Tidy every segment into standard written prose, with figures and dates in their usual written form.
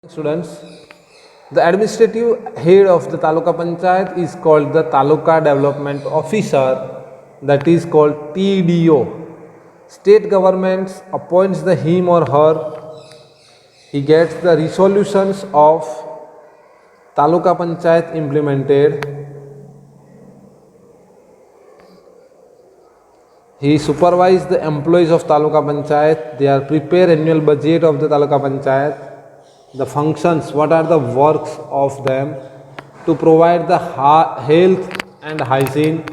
Students, the administrative head of the Taluka Panchayat is called the Taluka Development Officer, that is called TDO. State government appoints the him or her. He gets the resolutions of Taluka Panchayat implemented. He supervises the employees of Taluka Panchayat. They are prepare annual budget of the Taluka Panchayat. The functions, what are the works of them? To provide the health and hygiene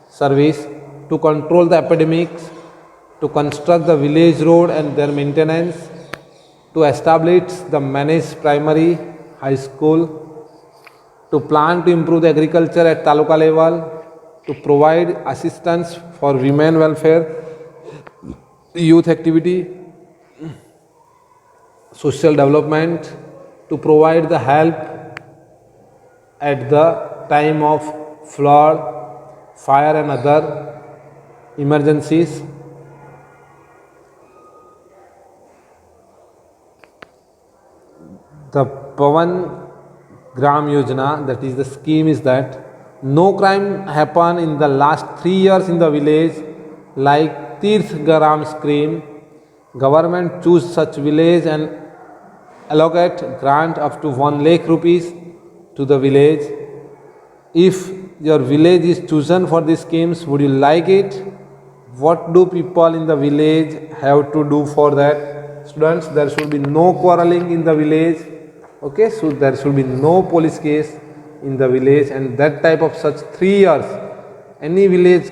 service, to control the epidemics, to construct the village road and their maintenance, to establish the managed primary high school, to plan to improve the agriculture at taluka level, to provide assistance for women welfare, youth activity, social development, to provide the help at the time of flood, fire and other emergencies. The Pavan Gram Yojana, that is the scheme, is that no crime happen in the last 3 years in the village, like Tirth Gram scheme. Government choose such village and allocate grant up to 1 lakh rupees to the village. If your village is chosen for these schemes, would you like it? What do people in the village have to do for that? Students, there should be no quarreling in the village. Okay, so there should be no police case in the village, and that type of such 3 years, any village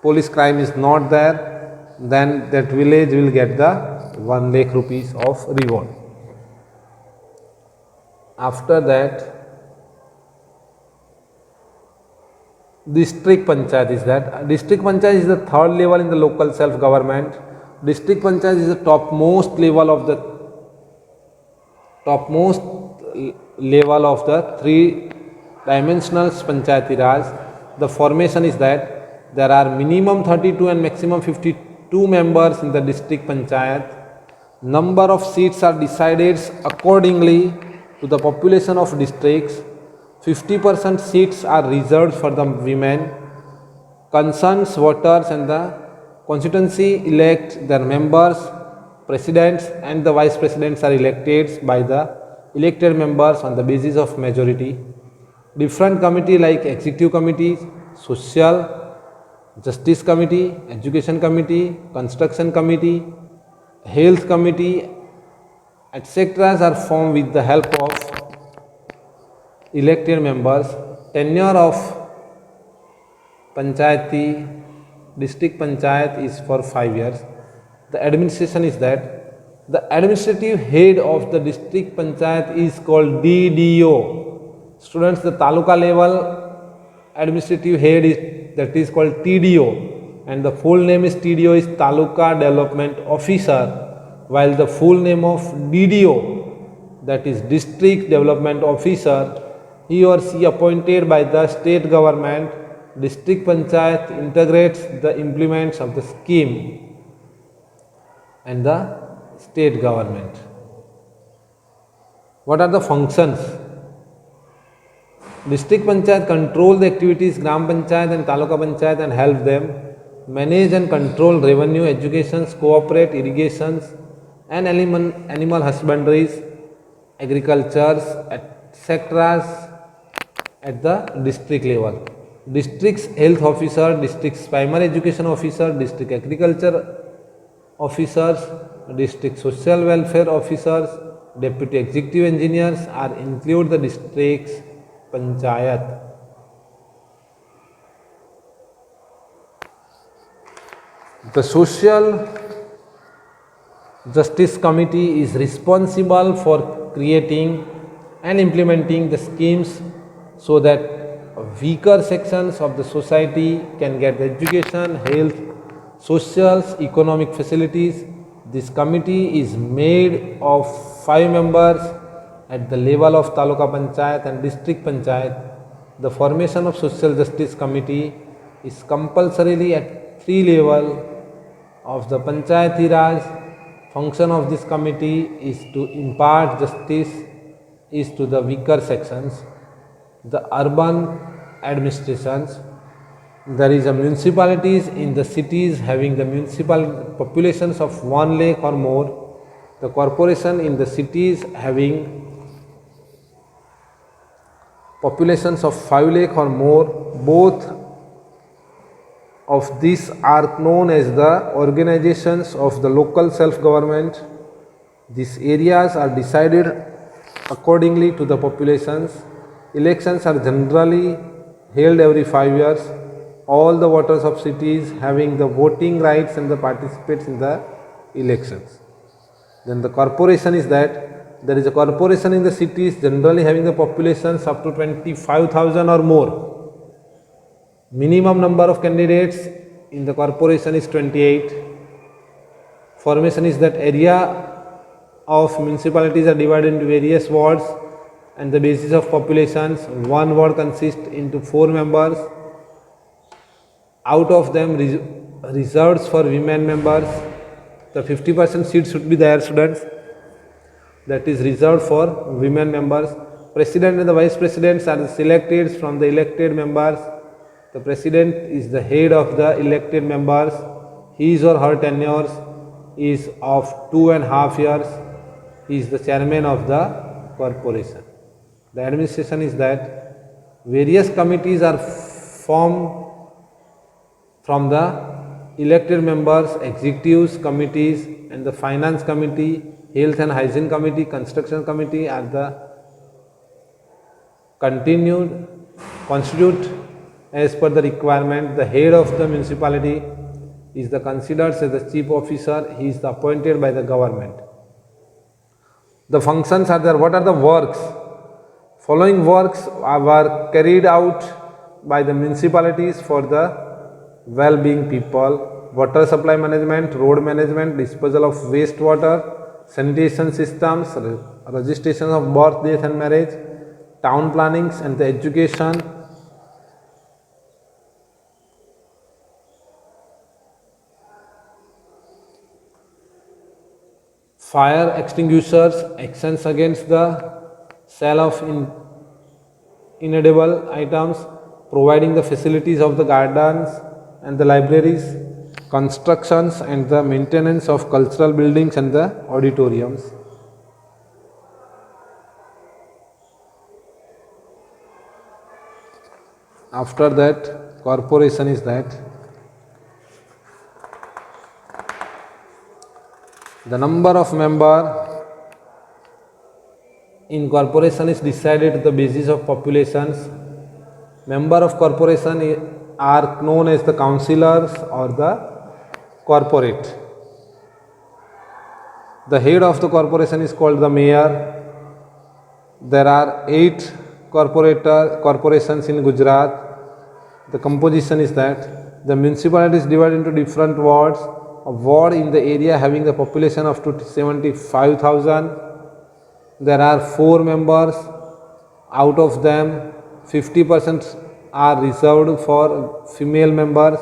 police crime is not there, then that village will get the 1 lakh rupees of reward. After that, district panchayat is that. District panchayat is the third level in the local self government. District panchayat is the topmost level of the three dimensional panchayati raj. The formation is that there are minimum 32 and maximum 52 members in the district panchayat. Number of seats are decided accordingly to the population of districts. 50% seats are reserved for the women. Concerned voters and the constituency elect their members. Presidents and the vice presidents are elected by the elected members on the basis of majority. Different committee like executive committees, social, justice committee, education committee, construction committee, health committee, etc. are formed with the help of elected members. Tenure of panchayati, district panchayat is for 5 years. The administration is that the administrative head of the district panchayat is called DDO. Students, the taluka level administrative head is called TDO, and the full name is TDO is Taluka Development Officer, while the full name of DDO, that is District Development Officer, he or she appointed by the state government. District panchayat integrates the implements of the scheme and the state government. What are the functions? District panchayat control the activities gram panchayat and taluka panchayat and help them. Manage and control revenue, educations, cooperate, irrigations and animal husbandries, agricultures, etc. at the district level. District's health officer, district's primary education officer, district agriculture officers, district social welfare officers, deputy executive engineers are include the district's panchayat. The social justice committee is responsible for creating and implementing the schemes so that weaker sections of the society can get education, health, social, economic facilities. This committee is made of 5 members at the level of taluka panchayat and district panchayat. The formation of social justice committee is compulsorily at 3 levels of the panchayati raj function of this committee is to impart justice is to the weaker sections, the urban administrations. There is a municipalities in the cities having the municipal populations of 1 lakh or more, the corporation in the cities having populations of 5 lakh or more. Both of these are known as the organizations of the local self-government. These areas are decided accordingly to the populations. Elections are generally held every 5 years. All the voters of cities having the voting rights and the participates in the elections. Then the corporation is that there is a corporation in the cities generally having the populations up to 25,000 or more. Minimum number of candidates in the corporation is 28. Formation is that area of municipalities are divided into various wards and the basis of populations. One ward consists into 4 members. Out of them reserved for women members. The 50% seats should be there, students. That is reserved for women members. President and the vice presidents are selected from the elected members. The president is the head of the elected members. His or her tenure is of 2.5 years. He is the chairman of the corporation. The administration is that various committees are formed from the elected members, executives committees and the finance committee, health and hygiene committee, construction committee are the constitute as per the requirement. The head of the municipality is the considered as the chief officer. He is appointed by the government. The functions are there. What are the works? Following works were carried out by the municipalities for the well-being people: water supply management, road management, disposal of wastewater, sanitation systems, registration of birth, death and marriage, town plannings and the education. Fire extinguishers, actions against the sale of inedible items, providing the facilities of the gardens and the libraries, constructions and the maintenance of cultural buildings and the auditoriums. After that, corporation is that the number of member in corporation is decided on the basis of populations. Member of corporation are known as the councillors or the corporate. The head of the corporation is called the mayor. There are 8 corporations in Gujarat. The composition is that the municipality is divided into different wards. A ward in the area having the population of 75,000. There are 4 members. Out of them 50% are reserved for female members.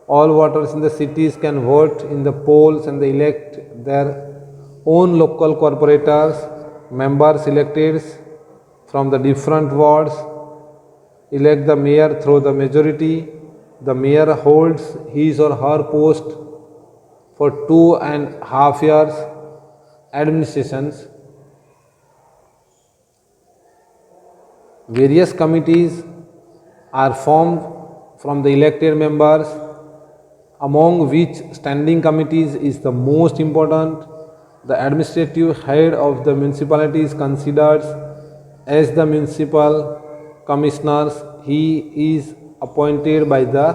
All voters in the cities can vote in the polls and they elect their own local corporators. Members elected from the different wards elect the mayor through the majority. The mayor holds his or her post for 2.5 years. Administrations. Various committees are formed from the elected members, among which standing committees is the most important. The administrative head of the municipality is considered as the municipal commissioners. He is appointed by the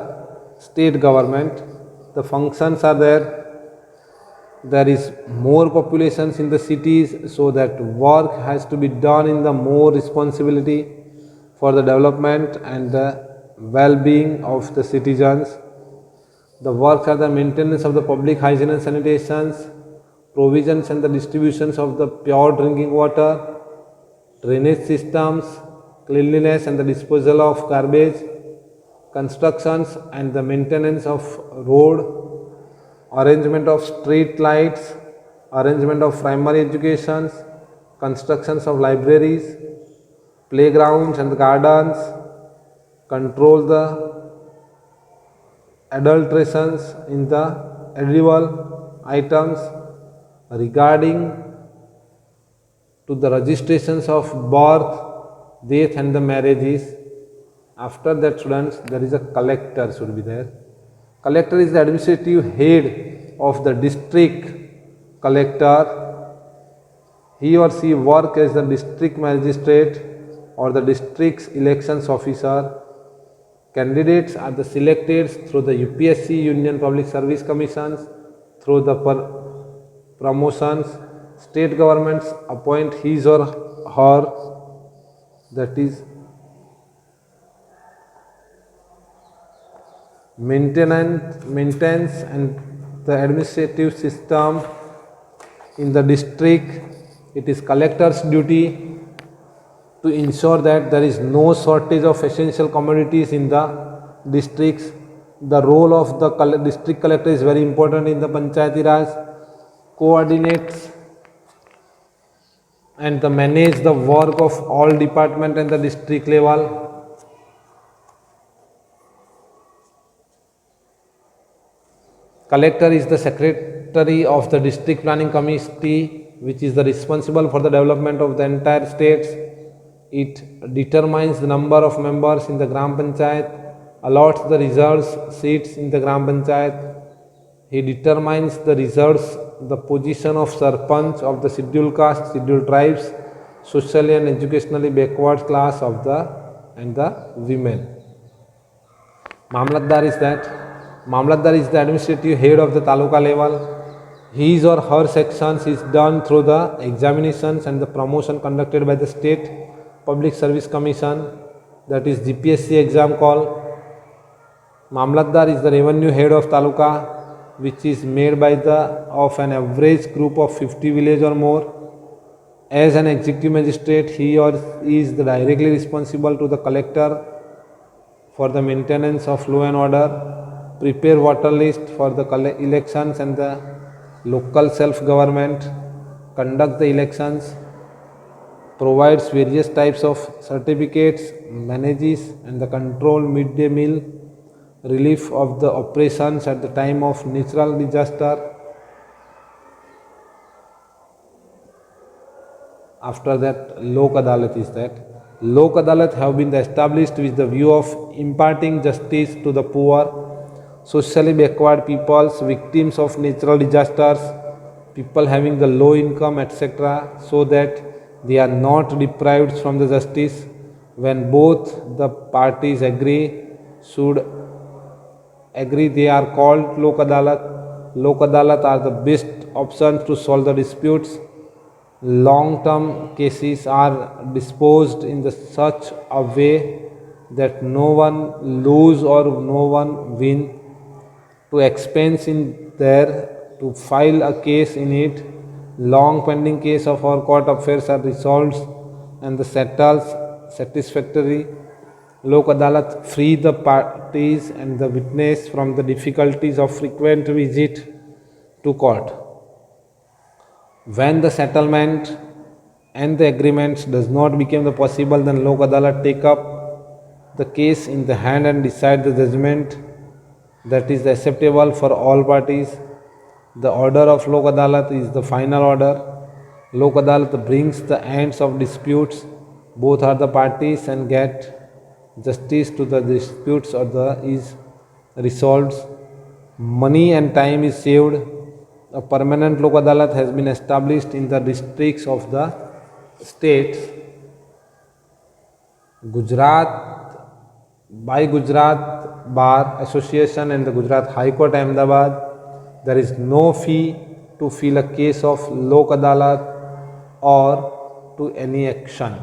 state government. The functions are there. There is more populations in the cities, so that work has to be done in the more responsibility for the development and the well-being of the citizens. The works are the maintenance of the public hygiene and sanitations, provisions and the distributions of the pure drinking water, drainage systems, cleanliness and the disposal of garbage, constructions and the maintenance of road, arrangement of street lights, arrangement of primary educations, constructions of libraries, playgrounds and gardens, control the adulterations in the edible items, regarding to the registrations of birth, death and the marriages. After that, students, there is a collector should be there. Collector is the administrative head of the district collector. He or she work as the district magistrate or the district's elections officer. Candidates are the selected through the UPSC Union Public Service Commissions, through the promotions. State governments appoint his or her, that is maintains and the administrative system in the district. It is collector's duty to ensure that there is no shortage of essential commodities in the districts. The role of the district collector is very important in the Panchayati Raj. Coordinates and the manage the work of all department and the district level. Collector is the secretary of the district planning committee, which is the responsible for the development of the entire states. It determines the number of members in the Gram Panchayat, allots the reserved seats in the Gram Panchayat. He determines the reserves, the position of Sarpanch of the scheduled caste, scheduled tribes, socially and educationally backward class of the and the women. Mamlatdar is the administrative head of the taluka level. His or her sections is done through the examinations and the promotion conducted by the State Public Service Commission, that is GPSC exam call. Mamlatdar is the revenue head of taluka, which is made by of an average group of 50 village or more. As an executive magistrate, he or she is directly responsible to the collector for the maintenance of law and order, prepare voter list for the elections and the local self-government, conduct the elections, provides various types of certificates, manages and the control midday meal, relief of the operations at the time of natural disaster. After that, Lok Adalat is that. Lok Adalat have been established with the view of imparting justice to the poor, socially backward peoples, victims of natural disasters, people having the low income, etc., so that they are not deprived from the justice. When both the parties agree, they are called Lok Adalat. Lok Adalat are the best options to solve the disputes. Long-term cases are disposed in such a way that no one lose or no one win. To expense in there to file a case in it, long pending case of our court affairs are resolved and the settles satisfactory. Lok Adalat free the parties and the witness from the difficulties of frequent visit to court. When the settlement and the agreements does not become possible, then Lok Adalat take up the case in the hand and decide the judgment that is acceptable for all parties. The order of Lok Adalat is the final order. Lok Adalat brings the ends of disputes. Both are the parties and get justice to the disputes or is resolved. Money and time is saved. A permanent Lok Adalat has been established in the districts of the states. By Gujarat Bar Association and the Gujarat High Court Ahmedabad, there is no fee to file a case of Lok Adalat or to any action.